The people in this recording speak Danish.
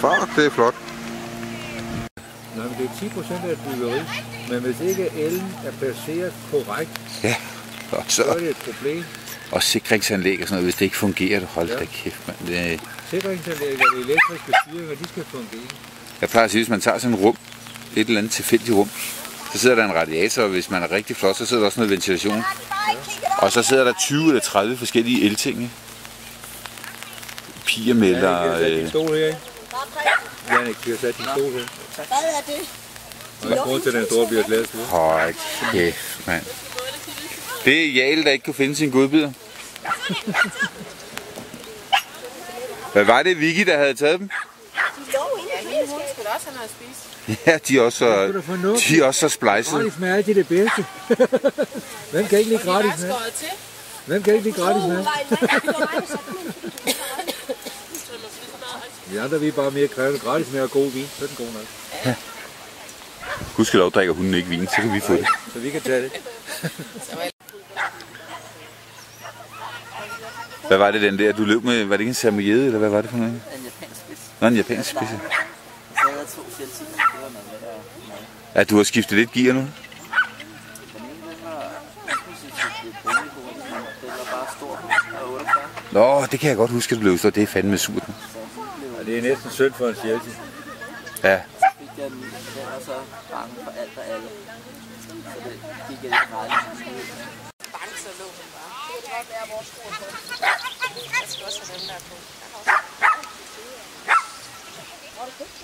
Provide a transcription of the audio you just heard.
Fuck, det er flot. Nå, men det er 10% af et byggeri, men hvis ikke ellen er placeret korrekt, ja, så er det et problem. Og sikringsanlæg og sådan noget, hvis det ikke fungerer, hold da kæft, mand. Det... Sikringsanlæg og elektriske styringer, de skal fungere. Jeg plejer at sige, hvis man tager sådan et rum, et eller andet tilfældigt rum, så sidder der en radiator, og hvis man er rigtig flot, så sidder der også noget ventilation. Ja. Og så sidder der 20 eller 30 forskellige elting. Pigermelder. Ja, jeg har sat din stol her, ikke? Jannik, vi har sat din stol her. Hvad er det? Og jeg grund til, den store bliver glædet. Hold kæft, mand. Det er Jale, der ikke kunne finde sine godbidder. Hvad var det, Vicky, der havde taget dem? De lå inde i køleskabet. Hun skulle også have noget at spise. Ja, de er også så splejset. Gratis mad er altid det bedste. Hvem kan ikke lide gratis mad? Hvem kan ikke lide gratis mad? Vi andre, vi er bare mere krævende. Gratis mad og god vin, så er den god nok. Ja. Husk lov, drikker hunden ikke vin, så kan vi få det. Så vi kan tage det. Hvad var det den der, du løb med? Var det ikke en samoyede, eller hvad var det for noget? En japansk spids. Nå, en japansk spids. Så havde jeg 2 fjeldtimer, det var noget med. Ja, du har skiftet lidt gear nu? Den ene, den var impulsivt brugelig, men den var bare stor og 48. Nå, det kan jeg godt huske, at du løb, så det er fandme surt. Ja, det er næsten synd for en Chelsea. Ja. Så fik jeg den var så bange for alt og alle. Så det gik jeg lidt meget ud. Bange, så lå den bare. Det kan godt være vores skruer på. Jeg skal også have dem der på. Hvor er det købt,